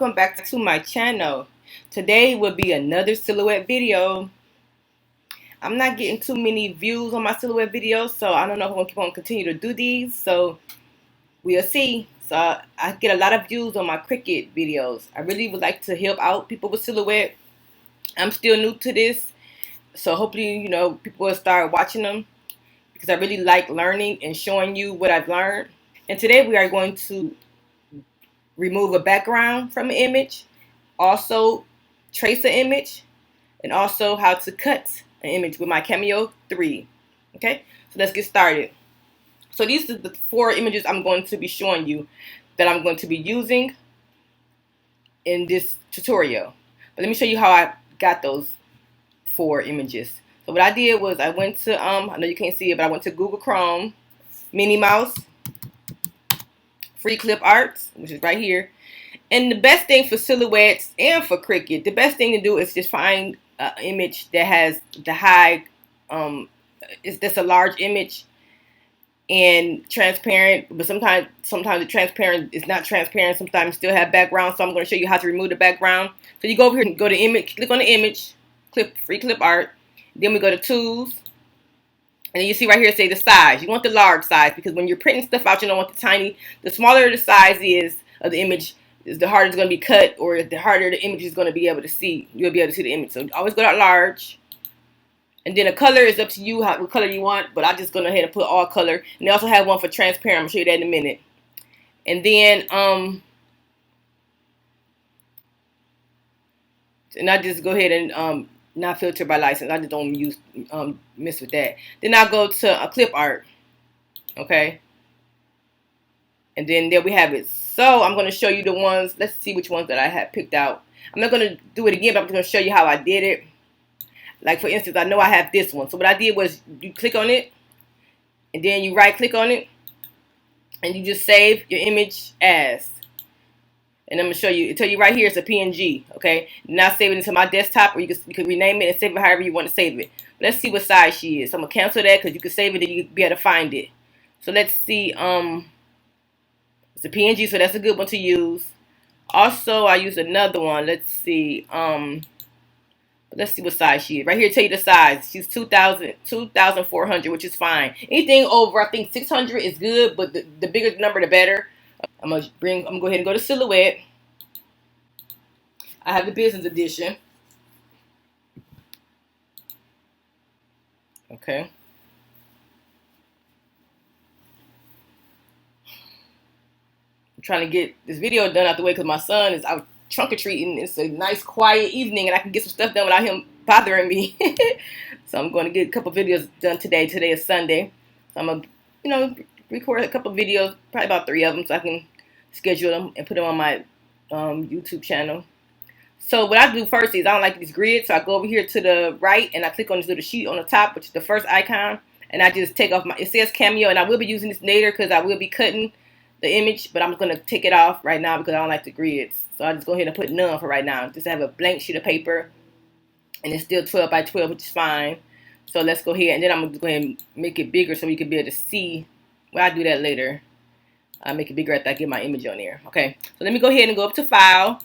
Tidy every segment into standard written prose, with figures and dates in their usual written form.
welcome back to my channel. Today will be another silhouette video. I'm not getting too many views on my silhouette videos, so I don't know if I'm going to keep on continue to do these, so we'll see. So I get a lot of views on my Cricut videos. I really would like to help out people with silhouette. I'm still new to this, so hopefully, people will start watching them because I really like learning and showing you what I've learned. And today we are going to remove a background from an image, also trace an image, and also how to cut an image with my Cameo 3. Okay, so let's get started. So these are the 4 images I'm going to be showing you that I'm going to be using in this tutorial. But let me show you how I got those 4 images. So what I did was I went to, I know you can't see it, but I went to Google Chrome, Minnie Mouse, Free Clip Arts, which is right here. And the best thing for silhouettes and for Cricut, the best thing to do is just find an image that has the high, that's a large image and transparent. But sometimes the transparent is not transparent. Sometimes still have background. So I'm going to show you how to remove the background. So you go over here and go to image, click on the image, Free Clip Art. Then we go to Tools. And then you see right here, say the size. You want the large size because when you're printing stuff out, you don't want the tiny. The smaller the size is of the image, is the harder it's going to be cut, or the harder the image is going to be able to see. You'll be able to see the image. So always go to large. And then the color is up to you, what color you want. But I'm just going to go ahead and put all color. And they also have one for transparent. I'm going to show you that in a minute. And then, and I just go ahead and not filter by license. I just don't use mess with that. Then I'll go to a clip art. Okay. And then there we have it. So I'm going to show you the ones. Let's see which ones that I have picked out. I'm not going to do it again, but I'm going to show you how I did it. Like for instance, I know I have this one. So what I did was you click on it, and then you right click on it, and you just save your image as. And I'm going to show you, tell you right here it's a PNG, okay? Now save it into my desktop, or you can rename it and save it however you want to save it. Let's see what size she is. So I'm going to cancel that because you can save it and you'll be able to find it. So let's see, it's a PNG, so that's a good one to use. Also, I used another one. Let's see, what size she is. Right here, tell you the size. She's 2,400, which is fine. Anything over, I think 600 is good, but the bigger the number, the better. I'm gonna go ahead and go to silhouette. I have the business edition. Okay. I'm trying to get this video done out the way because my son is out trunk or treating. It's a nice quiet evening and I can get some stuff done without him bothering me. So I'm going to get a couple videos done today. Today is Sunday. So I'm going to, record a couple videos, probably about 3 of them, so I can schedule them and put them on my YouTube channel. So what I do first is I don't like these grids, so I go over here to the right and I click on this little sheet on the top, which is the first icon, and I just take off it says Cameo, and I will be using this later because I will be cutting the image, but I'm going to take it off right now because I don't like the grids. So I just go ahead and put none for right now. Just have a blank sheet of paper, and it's still 12 by 12, which is fine. So let's go ahead, and then I'm going to go ahead and make it bigger so you can be able to see. Well, I'll do that later. I'll make it bigger after I get my image on there. Okay, so let me go ahead and go up to File,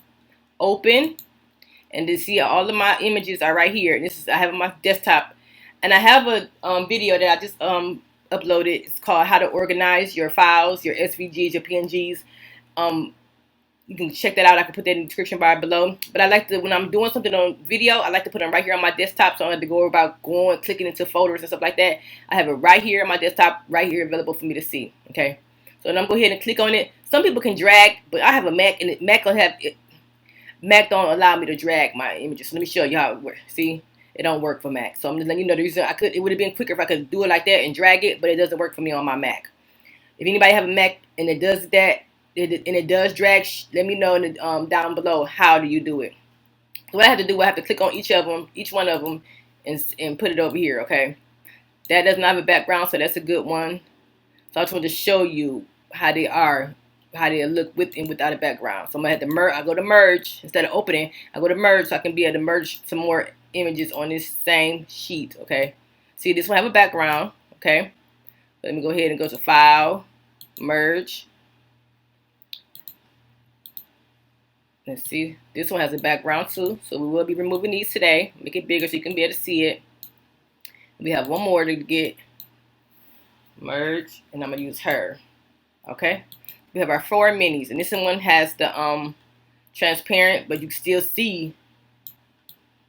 Open, and then see all of my images are right here. This is I have on my desktop, and I have a video that I just uploaded. It's called How to Organize Your Files, Your SVGs, your PNGs. You can check that out. I can put that in the description bar below. But I like to, when I'm doing something on video, I like to put them right here on my desktop, so I don't have to go about going, clicking into folders and stuff like that. I have it right here on my desktop, right here available for me to see. Okay, so then I'm going to go ahead and click on it. Some people can drag, but I have a Mac, and Mac don't allow me to drag my images. So let me show you how it works. See, it don't work for Mac. So I'm just letting you know the reason it would have been quicker if I could do it like that and drag it, but it doesn't work for me on my Mac. If anybody have a Mac and it does that, and it does drag, let me know in the, down below how do you do it. So what I have to do, I have to click on each one of them, and put it over here. Okay, that does not have a background, so that's a good one. So I just want to show you how they look with and without a background. So I'm gonna have to merge. I go to merge instead of opening. I go to merge so I can be able to merge some more images on this same sheet. Okay, see, this one have a background. Okay, so let me go ahead and go to File, Merge. Let's see, this one has a background too, so we will be removing these today. Make it bigger so you can be able to see it. We have one more to get. Merge, and I'm gonna use her. Okay, we have our 4 minis, and this one has the transparent, but you can still see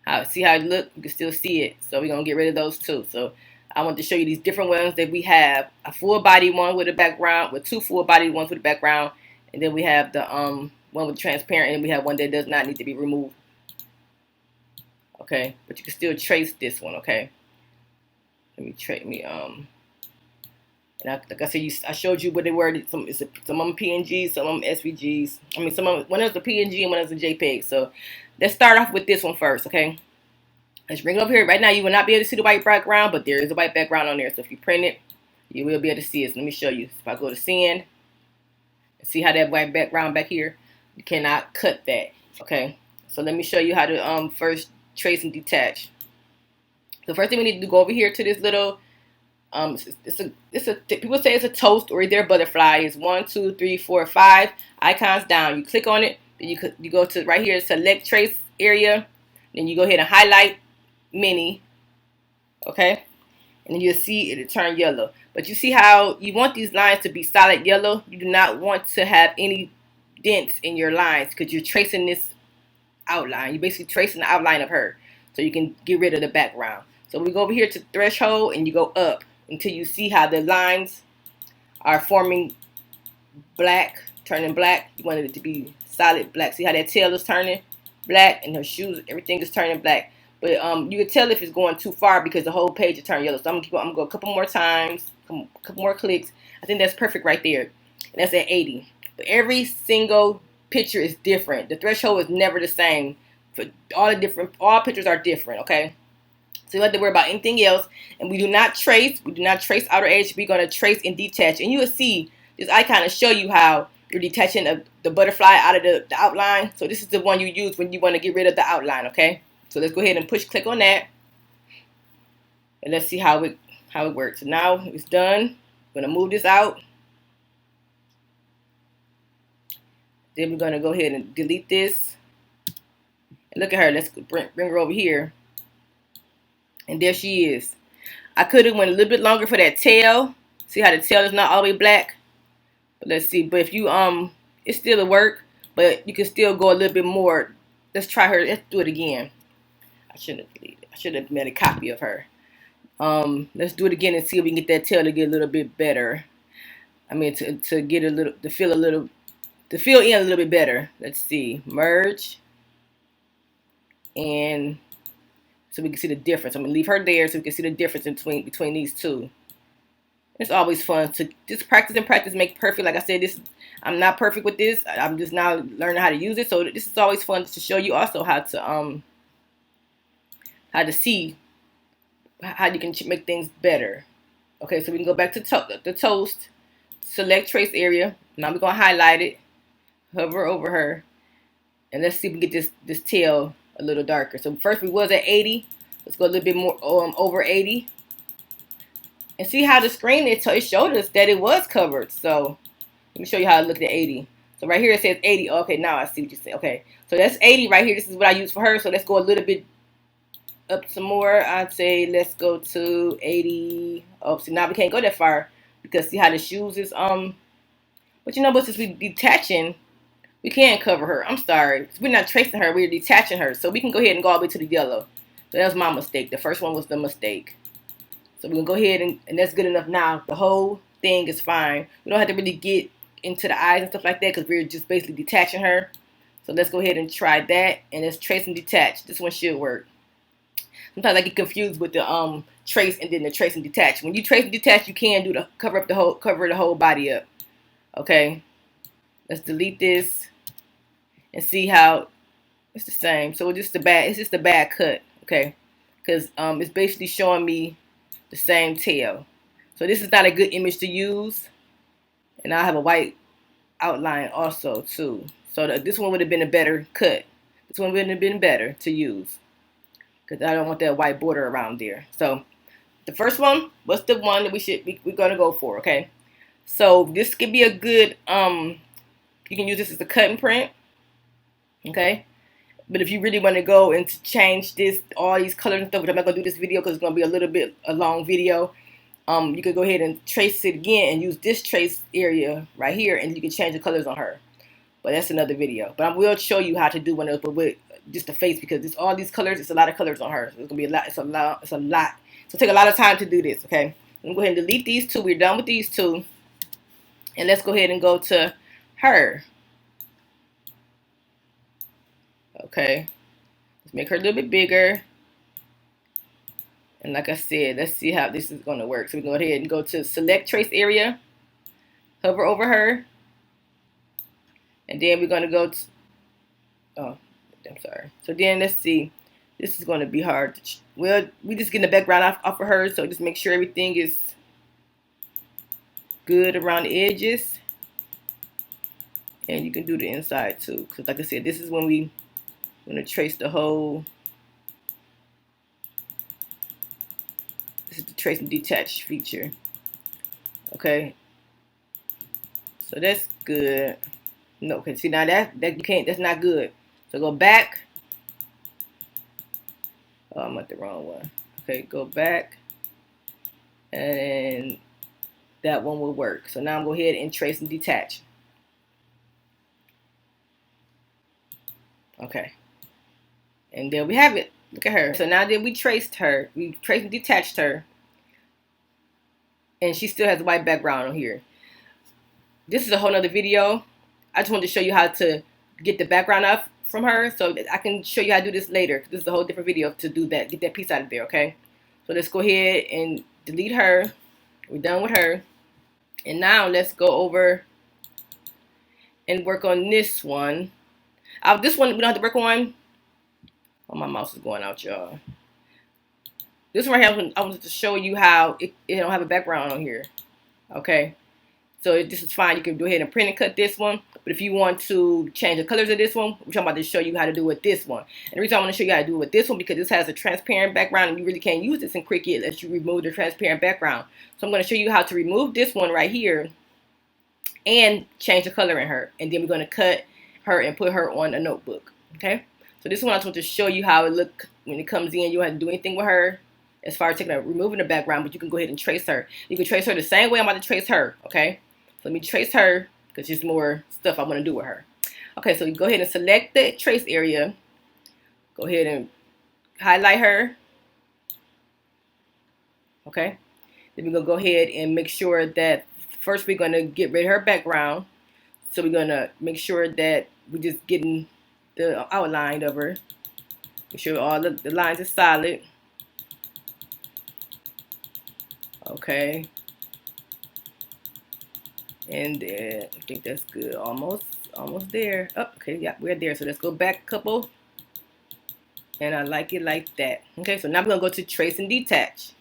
how it look. You can still see it, so we're gonna get rid of those too. So I want to show you these different ones that we have: a full body one with a background, with 2 full body ones with a background, and then we have the one with transparent, and we have one that does not need to be removed. Okay, but you can still trace this one. Okay, let me trace me and like I said, I showed you what they were. Some of them PNGs, some of them SVGs. I mean, one is a PNG and one is a JPEG. So let's start off with this one first, okay? Let's bring it over here. Right now, you will not be able to see the white background, but there is a white background on there. So if you print it, you will be able to see it. So let me show you. If I go to send, see how that white background back here, you cannot cut that, okay? So let me show you how to first trace and detach. The first thing we need to do, go over here to this little people say it's a toast or either a butterfly. It's 1, 2, 3, 4, 5 icons down. You click on it, then you go to right here, select trace area, then you go ahead and highlight mini, okay, and then you'll see it'll turn yellow. But you see how you want these lines to be solid yellow. You do not want to have any dents in your lines because you're tracing this outline. You're basically tracing the outline of her, so you can get rid of the background. So we go over here to threshold and you go up until you see how the lines are forming black, turning black. You want it to be solid black. See how that tail is turning black and her shoes, everything is turning black. But you can tell if it's going too far because the whole page is turning yellow. So I'm gonna go a couple more times, a couple more clicks. I think that's perfect right there. And that's at 80. But every single picture is different. The threshold is never the same. For all pictures are different, okay? So you don't have to worry about anything else. And we do not trace outer edge. We're going to trace and detach. And you will see this icon to show you how you're detaching the butterfly out of the outline. So this is the one you use when you want to get rid of the outline, okay? So let's go ahead and click on that. And let's see how it works. So now it's done. I'm going to move this out. Then we're going to go ahead and delete this. And look at her. Let's bring her over here. And there she is. I could have went a little bit longer for that tail. See how the tail is not all the way black? But let's see. But if you it's still a work, but you can still go a little bit more. Let's try her. Let's do it again. I shouldn't have deleted it. I should have made a copy of her. Let's do it again and see if we can get that tail to get a little bit better. I mean to get a little to feel in a little bit better. Let's see. Merge. And so we can see the difference. I'm going to leave her there so we can see the difference between these two. It's always fun to just practice and practice, make perfect. Like I said, I'm not perfect with this. I'm just now learning how to use it. So this is always fun to show you also how to see how you can make things better. Okay, so we can go back to the toast, select trace area. Now we're going to highlight it, hover over her, and let's see if we can get this tail a little darker. So first we was at 80. Let's go a little bit more over 80. And see how the screen it showed us that it was covered. So let me show you how it looked at 80. So right here it says 80. Okay, now I see what you say. Okay, so that's 80 right here. This is what I use for her. So let's go a little bit up some more. I'd say let's go to 80. Oh, see now we can't go that far because see how the shoes is But you know what? Since we detaching, we can't cover her. I'm sorry. We're not tracing her. We're detaching her. So we can go ahead and go all the way to the yellow. So that was my mistake. The first one was the mistake. So we're going to go ahead and that's good enough now. The whole thing is fine. We don't have to really get into the eyes and stuff like that because we're just basically detaching her. So let's go ahead and try that. And let's trace and detach. This one should work. Sometimes I get confused with the trace and then the trace and detach. When you trace and detach, you can do the cover the whole body up. Okay. Let's delete this and see how it's the same. So it's just a bad cut, okay? Because it's basically showing me the same tail. So this is not a good image to use. And I have a white outline also too. So this one would have been a better cut. This one would have been better to use because I don't want that white border around there. So the first one was the one that we're gonna go for, okay? So this could be a good you can use this as a cut and print. Okay. But if you really want to go and to change this, all these colors and stuff, which I'm not gonna do this video because it's gonna be a long video. You could go ahead and trace it again and use this trace area right here, and you can change the colors on her. But that's another video. But I will show you how to do one of those, but with just the face, because it's all these colors. It's a lot of colors on her. So it's gonna be a lot. It's a lot. It's a lot. So take a lot of time to do this. Okay. I'm gonna go ahead and delete these two. We're done with these two, and let's go ahead and go to her. Okay. Let's make her a little bit bigger. And like I said, let's see how this is going to work. So we can go ahead and go to select trace area, hover over her, and then we're going to go to, oh, I'm sorry. So then let's see. This is going to be hard. Well, we just get the background off of her, so just make sure everything is good around the edges. And you can do the inside too, because like I said, this is when we want to trace the whole. This is the trace and detach feature. Okay. So that's good. No, okay, see now that you can't, that's not good. So go back. Oh, I'm at the wrong one. Okay, go back. And that one will work. So now I'm going to go ahead and trace and detach. Okay. And there we have it. Look at her. So now that we traced her, we traced and detached her. And she still has a white background on here. This is a whole nother video. I just wanted to show you how to get the background off from her, so that I can show you how to do this later. This is a whole different video to do that, get that piece out of there, okay? So let's go ahead and delete her. We're done with her. And now let's go over and work on this one. This one we don't have to work on. Oh, my mouse is going out, y'all. This one right here, I wanted to show you how it don't have a background on here, okay? So this is fine. You can go ahead and print and cut this one. But if you want to change the colors of this one, which I'm about to show you how to do with this one. And the reason I want to show you how to do it with this one, because this has a transparent background and you really can't use this in Cricut unless you remove the transparent background. So I'm going to show you how to remove this one right here and change the color in her. And then we're going to cut her and put her on a notebook. Okay? So this one I just want to show you how it looks when it comes in. You don't have to do anything with her as far as removing the background, but you can go ahead and trace her. You can trace her the same way I'm about to trace her. Okay? So let me trace her because there's more stuff I want to do with her. Okay, so you go ahead and select the trace area. Go ahead and highlight her. Okay. Then we're going to go ahead and make sure that first we're going to get rid of her background. So we're going to make sure that we're just getting the outline of her. Make sure all the lines are solid. Okay. And I think that's good. Almost there. Oh, okay, yeah, we're there. So let's go back a couple. And I like it like that. Okay, so now we're gonna go to trace and detach.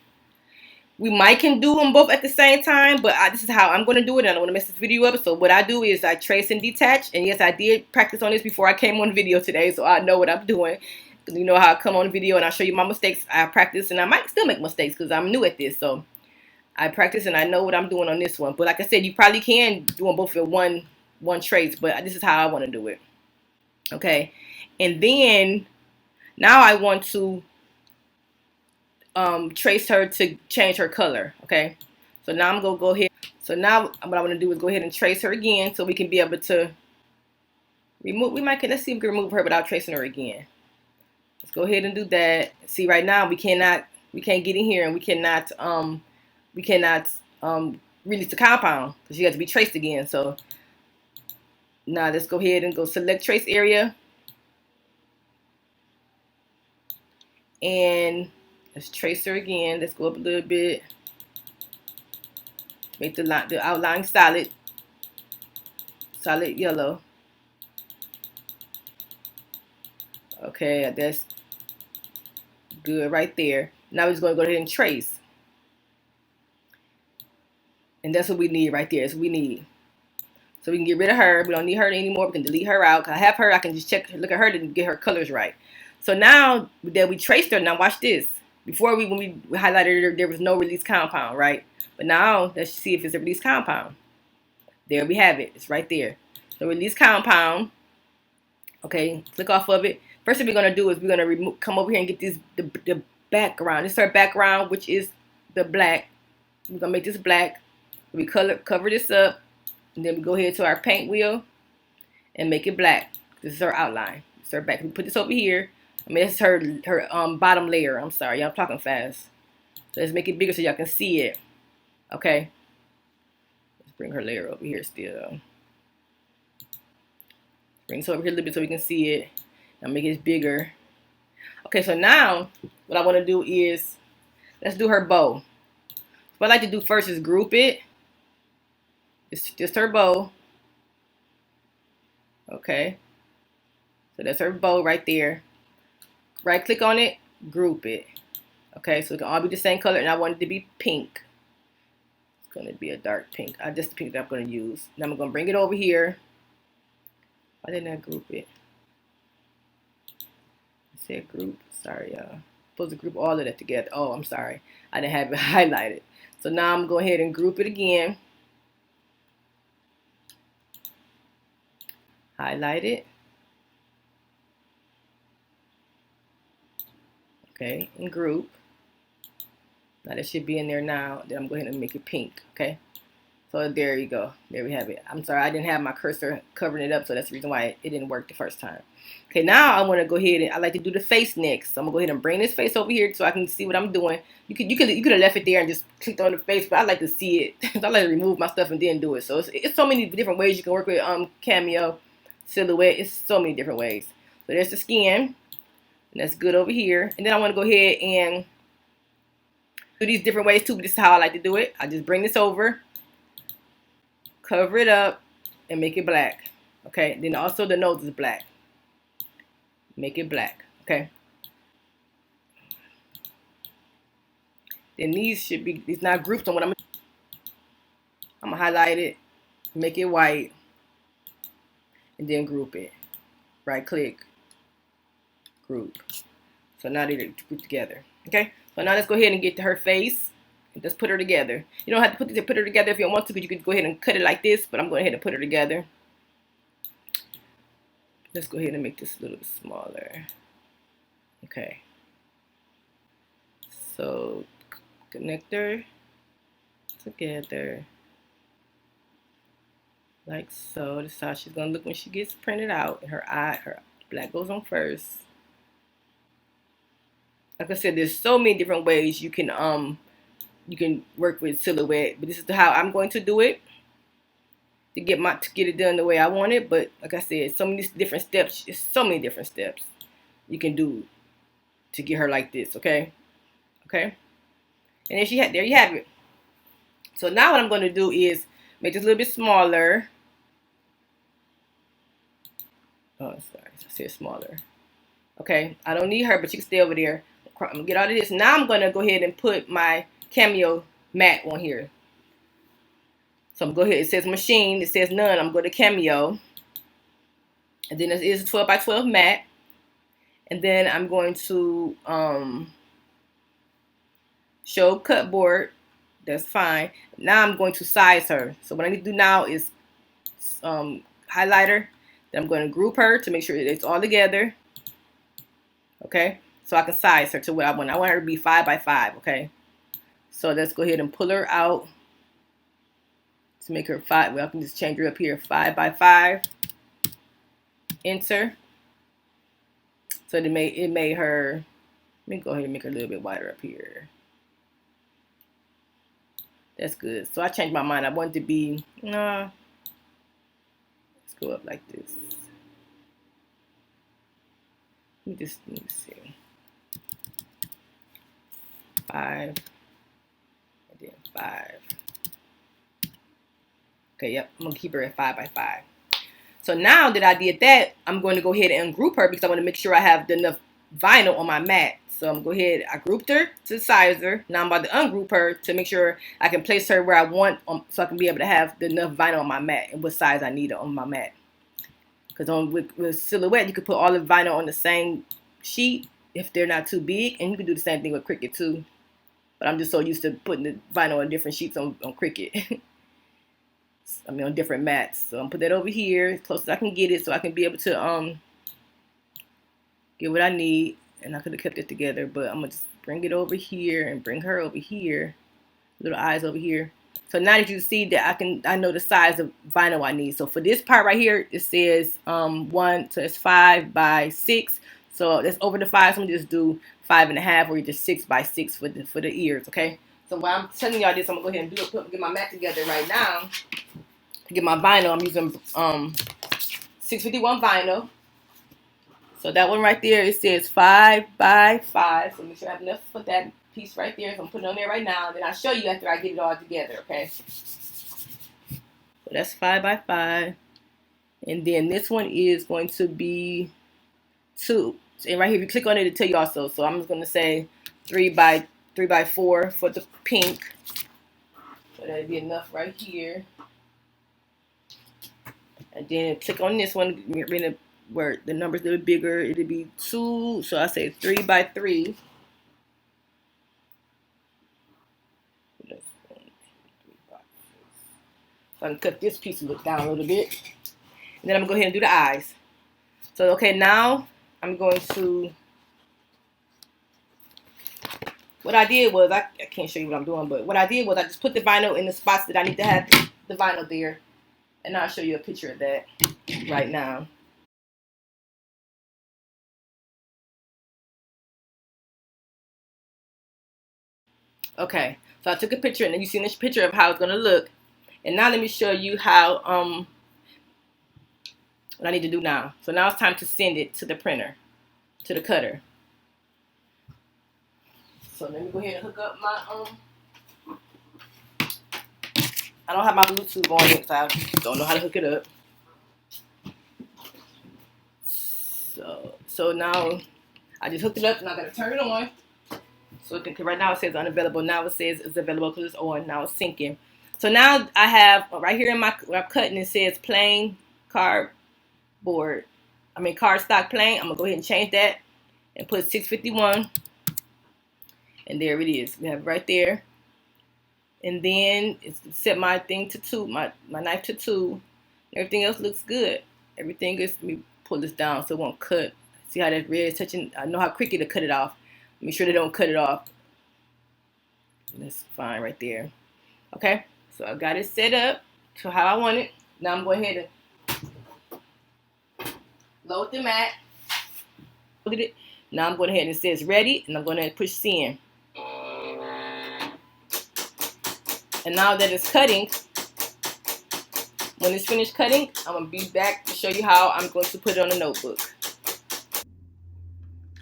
We might can do them both at the same time, but this is how I'm gonna do it. And I don't want to mess this video up. So what I do is I trace and detach. And yes, I did practice on this before I came on video today, so I know what I'm doing. You know how I come on video and I show you my mistakes. I practice, and I might still make mistakes because I'm new at this. So I practice and I know what I'm doing on this one. But like I said, you probably can do them both in one trace, but this is how I want to do it. Okay. And then now I want to trace her to change her color. Okay. So now I'm going to go ahead. So now what I want to do is go ahead and trace her again so we can be able to remove. Let's see if we can remove her without tracing her again. Let's go ahead and do that. See, right now we can't get in here, and we cannot release the compound because she has to be traced again. So now let's go ahead and go select trace area. And let's trace her again. Let's go up a little bit. Make the outline solid yellow. Okay, that's good right there. Now we're just going to go ahead and trace. And that's what we need right there. That's what we need. So we can get rid of her. We don't need her anymore. We can delete her out. I have her. I can just look at her to get her colors right. So now that we traced her, now watch this. Before when we highlighted her, there was no release compound, right? But now let's see if it's a release compound. There we have it. It's right there. So release compound. Okay, click off of it. First thing we're gonna do is we're gonna come over here and get this the background. This is our background, which is the black. We're gonna make this black. We cover this up, and then we go ahead to our paint wheel and make it black. This is her outline. This is her back. We put this over here. I mean, this is her bottom layer. I'm sorry, y'all talking fast. So let's make it bigger so y'all can see it. Okay. Let's bring her layer over here still. Bring this over here a little bit so we can see it. I'll make it bigger. Okay, so now what I want to do is let's do her bow. What I like to do first is group it. It's just her bow. Okay. So that's her bow right there. Right click on it, group it. Okay, so it can all be the same color, and I want it to be pink. It's going to be a dark pink. Just the pink that I'm going to use. Now I'm going to bring it over here. Why didn't I group it? I said group. Sorry, y'all. Supposed to group all of that together. Oh, I'm sorry. I didn't have it highlighted. So now I'm going to go ahead and group it again. Highlight it. Okay, and group. Now that should be in there now. Then I'm going ahead and make it pink. Okay. So there you go. There we have it. I'm sorry, I didn't have my cursor covering it up, so that's the reason why it didn't work the first time. Okay, now I want to go ahead and I like to do the face next. So I'm gonna go ahead and bring this face over here so I can see what I'm doing. You could have left it there and just clicked on the face, but I like to see it. I like to remove my stuff and then do it. So it's so many different ways you can work with Cameo silhouette. It's so many different ways. So there's the skin, and that's good over here. And then I want to go ahead and do these different ways too. But this is how I like to do it. I just bring this over, cover it up, and make it black. Okay, then also the nose is black. Make it black. Okay. Then these should be, these not grouped on what I'm gonna highlight it, make it white, and then group it. Right click, group. So now they're grouped together. Okay. So now let's go ahead and get to her face. Just put her together. You don't have to put her together if you don't want to, because you could go ahead and cut it like this, but I'm going ahead and put her together. Let's go ahead and make this a little bit smaller. Okay. So connect her together like so. This is how she's going to look when she gets printed out. And her black goes on first. Like I said, there's so many different ways you can work with silhouette, but this is how I'm going to do it to get it done the way I want it. But like I said, so many different steps. It's so many different steps you can do to get her like this. Okay, and then there you have it. So now what I'm going to do is make this a little bit smaller. Oh, sorry, I said smaller. Okay, I don't need her, but you can stay over there. I'm gonna get out of this. Now I'm gonna go ahead and put my Cameo matte on here. So I'm going to go ahead. It says machine. It says none. I'm going to Cameo. And then it is 12 by 12 matte. And then I'm going to show cut board. That's fine. Now I'm going to size her. So what I need to do now is highlighter. Then I'm going to group her to make sure it's all together. Okay. So I can size her to what I want. I want her to be 5 by 5. Okay. So let's go ahead and pull her out. To make her 5, well, I can just change her up here, 5 by 5. Enter. So it made her. Let me go ahead and make her a little bit wider up here. That's good. So I changed my mind. I want it to be. Let's go up like this. Let me see. 5, and then 5. Okay, yep, I'm gonna keep her at 5 by 5. So now that I did that, I'm going to go ahead and group her because I want to make sure I have enough vinyl on my mat. So I'm going to go ahead, I grouped her to size her. Now I'm about to ungroup her to make sure I can place her where I want so I can be able to have enough vinyl on my mat and what size I need on my mat. Because with silhouette, you can put all the vinyl on the same sheet if they're not too big. And you can do the same thing with Cricut too. But I'm just so used to putting the vinyl on different sheets on Cricut. I mean, on different mats. So I'm put that over here as close as I can get it so I can be able to get what I need, and I could have kept it together, but I'm gonna just bring it over here and bring her over here, little eyes over here. So now that you see that I know the size of vinyl I need. So for this part right here, it says so it's 5 by 6. So that's over the 5. So I'm gonna just do 5.5 or just 6 by 6 for the ears, okay? So while I'm telling y'all this, I'm gonna go ahead and get my mat together right now. To get my vinyl, I'm using 651 vinyl. So that one right there, it says 5 by 5. So make sure I have enough for that piece right there. So I'm putting it on there right now. And then I'll show you after I get it all together, okay? So that's 5 by 5. And then this one is going to be 2. And right here, if you click on it, it'll tell you also. So I'm just going to say 3 by 4 for the pink. So that'll be enough right here. And then click on this one, where the number's a little bigger. It'll be 2. So I say 3 by 3. So I can cut this piece of it down a little bit. And then I'm going to go ahead and do the eyes. So, okay, now I'm going to... What I did was, I can't show you what I'm doing, but what I did was I just put the vinyl in the spots that I need to have the vinyl there. And I'll show you a picture of that right now. Okay, so I took a picture, and then you see this picture of how it's going to look. And now let me show you how, what I need to do now. So now it's time to send it to the printer, to the cutter. So let me go ahead and hook up my, I don't have my Bluetooth on it, so I don't know how to hook it up. So now I just hooked it up, and I got to turn it on. So right now it says unavailable. Now it says it's available because it's on. Now it's syncing. So now I have right here in where I'm cutting, it says plain cardstock plain. I'm gonna go ahead and change that and put 651. And there it is. We have it right there. And then it's set my thing to 2, my knife to 2. Everything else looks good. Everything is, let me pull this down so it won't cut. See how that red is touching? I know how quickly to cut it off. Make sure they don't cut it off. That's fine right there. Okay, so I got it set up to how I want it. Now I'm going ahead and load the mat. Look at it. Now I'm going ahead and it says ready, and I'm going to push send. And now that it's cutting, when it's finished cutting, I'm going to be back to show you how I'm going to put it on the notebook.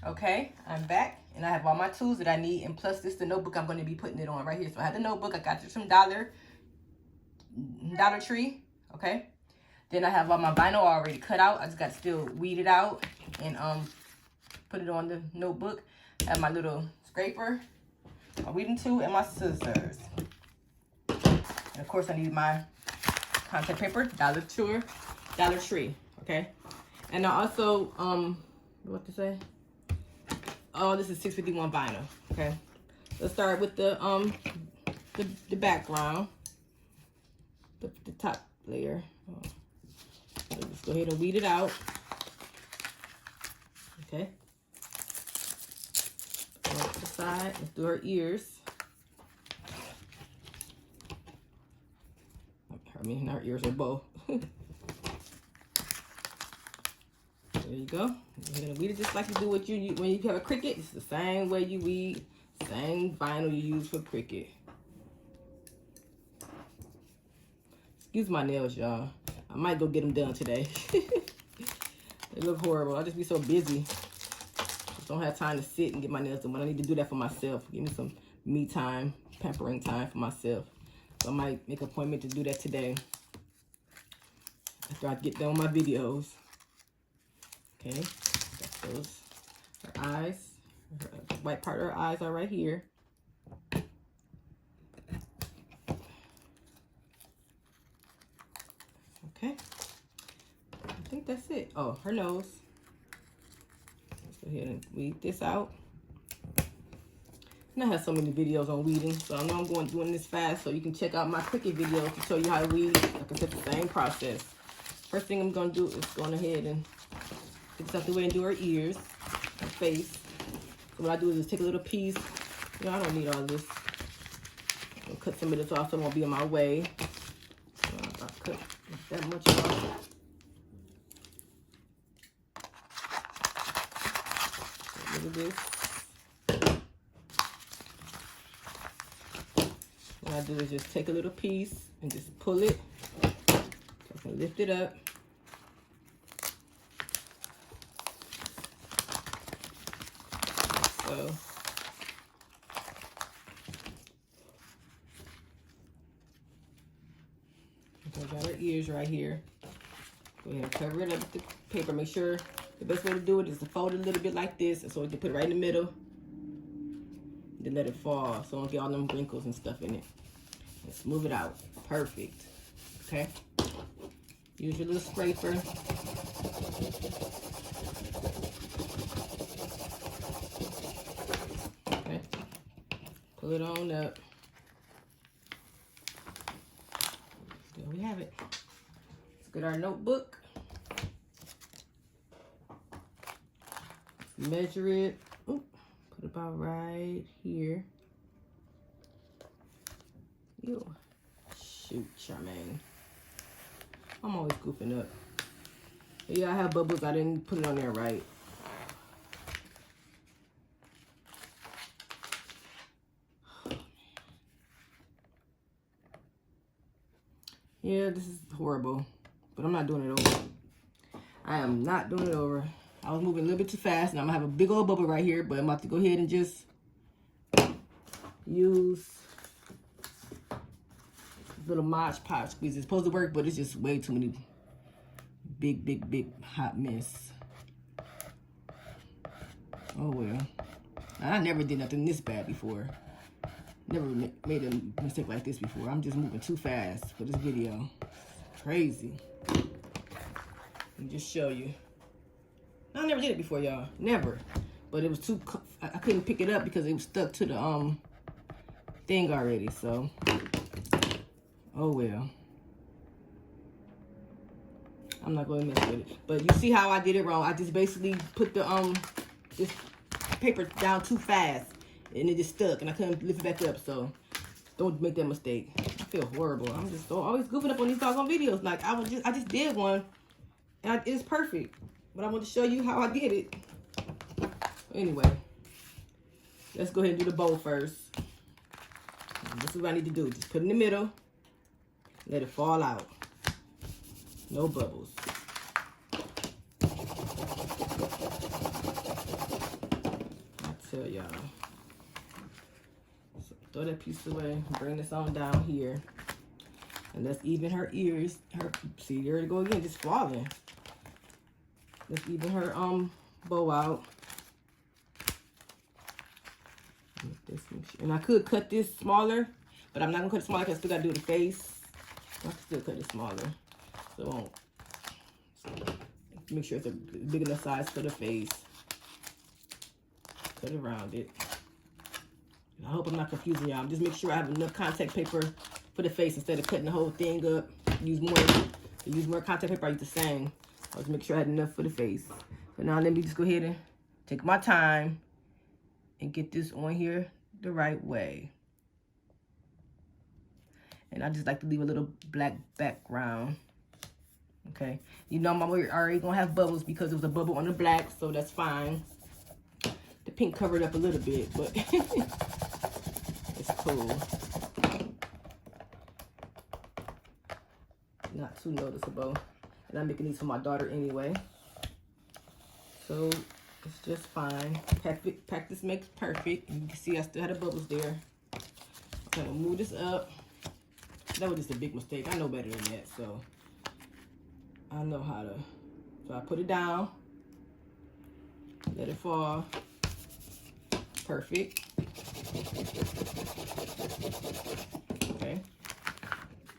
Okay, I'm back, and I have all my tools that I need, and plus this is the notebook I'm going to be putting it on right here. So I have the notebook. I got this from Dollar Tree, okay? Then I have all my vinyl already cut out. I just got to still weed it out and put it on the notebook. I have my little scraper, my weeding tool, and my scissors. And of course I need my contact paper, Dollar Tree, okay? And I also, what to say? Oh, this is 651 vinyl, okay? Let's start with the background, the top layer. So let's go ahead and weed it out, okay? Go to the side, let's do her ears. I mean, her ears are both. There you go. You're gonna weed it just like you do when you have a cricket. It's the same way you weed, same vinyl you use for cricket. Excuse my nails, y'all. I might go get them done today. They look horrible. I'll just be so busy. Just don't have time to sit and get my nails done. But I need to do that for myself. Give me some me time, pampering time for myself. So I might make an appointment to do that today after I get done with my videos. Okay, got those. Her eyes, her white part of her eyes are right here. Okay, I think that's it. Oh, her nose. Let's go ahead and weed this out. And I have so many videos on weeding, so I know I'm doing this fast, so you can check out my cricket videos to show you how to weed. Like I said, the same process. First thing I'm gonna do is go ahead and get this out the way and do her ears. her face. So what I do is just take a little piece. You know, I don't need all this. I'll cut some of this off so it won't be in my way. So I'll cut that much off. Look at this. What I do is just take a little piece and just pull it. So I can lift it up. So I got her ears right here. Go ahead and cover it up with the paper. Make sure the best way to do it is to fold it a little bit like this, and so you can put it right in the middle. Then let it fall so it don't get all them wrinkles and stuff in it. And smooth it out. Perfect. Okay. Use your little scraper. Okay. Pull it on up. There we have it. Let's get our notebook. Measure it. Ooh, put about right here. Ew. Shoot, Charmaine. I'm always goofing up. Yeah, I have bubbles. I didn't put it on there right. Yeah, this is horrible. But I'm not doing it over. I am not doing it over. I was moving a little bit too fast, and I'm gonna have a big old bubble right here, but I'm about to go ahead and just use little Mod Podge squeeze. It's supposed to work, but it's just way too many big hot mess. Oh well. I never did nothing this bad before. Never made a mistake like this before. I'm just moving too fast for this video. Crazy. Let me just show you. I never did it before, y'all. Never. But it was too, I couldn't pick it up because it was stuck to the thing already, so. Oh well. I'm not going to mess with it. But you see how I did it wrong. I just basically put the this paper down too fast and it just stuck and I couldn't lift it back up, so don't make that mistake. I feel horrible. I'm just always goofing up on these doggone videos. Like I just did one and it's perfect. But I want to show you how I did it. Anyway, let's go ahead and do the bow first. This is what I need to do. Just put it in the middle. Let it fall out. No bubbles. I tell y'all. So throw that piece away. Bring this on down here. And let's even her ears. See, there we go again. Just falling. Let's even her bow out. And I could cut this smaller, but I'm not gonna cut it smaller because I still gotta do the face. I can still cut it smaller, so it won't. So make sure it's a big enough size for the face. Cut around it. And I hope I'm not confusing y'all. Just make sure I have enough contact paper for the face instead of cutting the whole thing up. Use more contact paper. I use the same. I'll just make sure I had enough for the face. So now let me just go ahead and take my time and get this on here the right way. And I just like to leave a little black background. Okay. You know my we're already gonna have bubbles because there was a bubble on the black, so that's fine. The pink covered up a little bit, but it's cool. Not too noticeable. And I'm making these for my daughter anyway. So it's just fine. Practice makes perfect. And you can see I still had the bubbles there. I'm gonna move this up. That was just a big mistake. I know better than that, so I know how to. So I put it down. Let it fall. Perfect. Okay.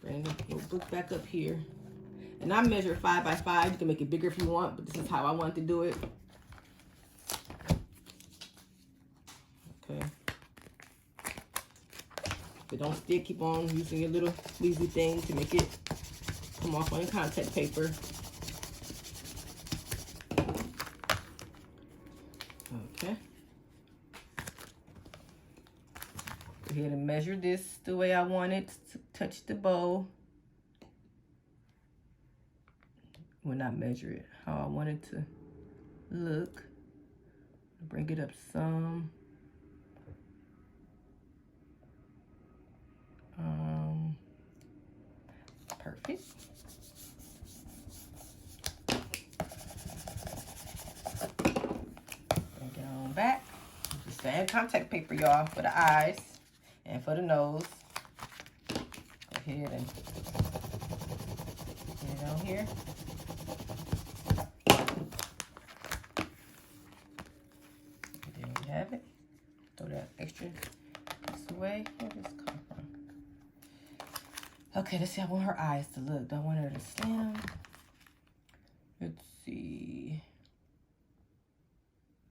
Bring the notebook back up here. And I measure 5 by 5. You can make it bigger if you want, but this is how I want to do it. Okay. If it don't stick, keep on using your little squeezy thing to make it come off on your contact paper. Okay. Go ahead and measure this the way I want it to touch the bow. Well, not measure it, how I want it to look. Bring it up some. Perfect. Bring it on back. The same contact paper, y'all, for the eyes and for the nose. Go ahead and get it on here. There we have it. Throw that extra piece away. Where did this come from? Okay, let's see how I want her eyes to look. Do I want her to slim? Let's see.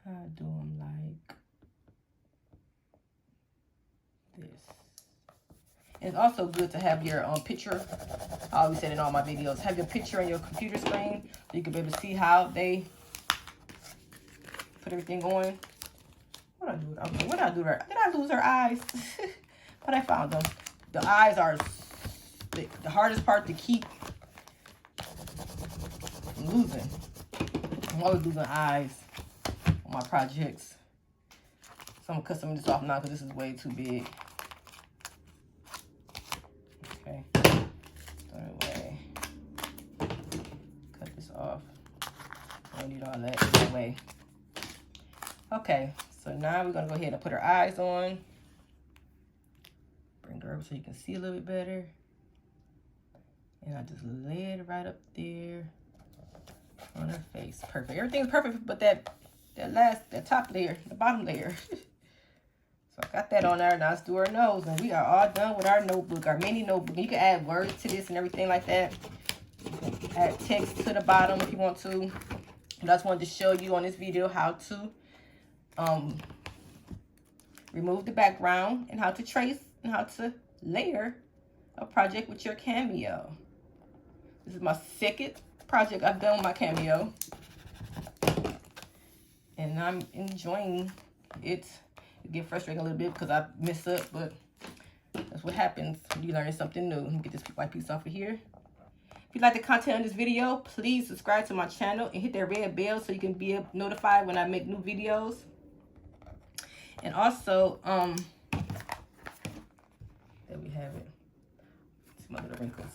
I do them like this. And it's also good to have your picture. I always said in all my videos, have your picture on your computer screen so you can be able to see how they put everything on. What did I do? Okay, what did I do there? Did I lose her eyes? But I found them. The eyes are the hardest part to keep from losing. I'm always losing eyes on my projects. So I'm gonna cut some of this off now because this is way too big. Okay, throw it away. Cut this off. I don't need all that away. Okay, so now we're gonna go ahead and put her eyes on. Bring her up so you can see a little bit better. And I just lay it right up there on her face. Perfect. Everything's perfect, but that top layer, the bottom layer. So I got that on there. Now let's do her nose. And we are all done with our notebook, our mini notebook. You can add words to this and everything like that. You can add text to the bottom if you want to. I just wanted to show you on this video how to remove the background and how to trace and how to layer a project with your Cameo. This is my second project I've done with my Cameo. And I'm enjoying it. It get frustrating a little bit because I mess up, but that's what happens when you learn something new. Let me get this white piece off of here. If you like the content on this video, please subscribe to my channel and hit that red bell so you can be notified when I make new videos. And also, there we have it. Some other wrinkles.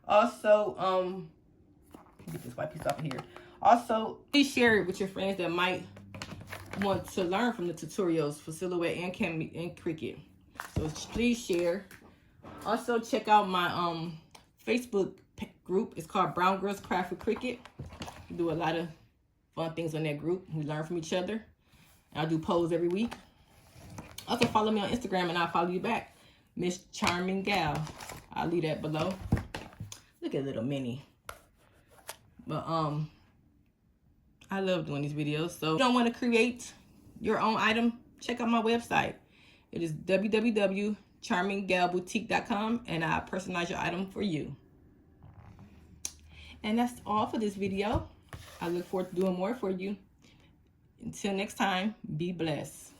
Also, get this white piece off of here. Also, please share it with your friends that might want to learn from the tutorials for Silhouette and Cameo and Cricut. So please share. Also, check out my Facebook group. It's called Brown Girls Craft with Cricut. We do a lot of fun things on that group. We learn from each other. And I do polls every week. Also, follow me on Instagram and I'll follow you back. Miss Charming Gal. I'll leave that below. Look at little Minnie. But I love doing these videos. So if you don't want to create your own item, check out my website. It is www.charminggalboutique.com and I personalize your item for you. And that's all for this video. I look forward to doing more for you. Until next time, be blessed.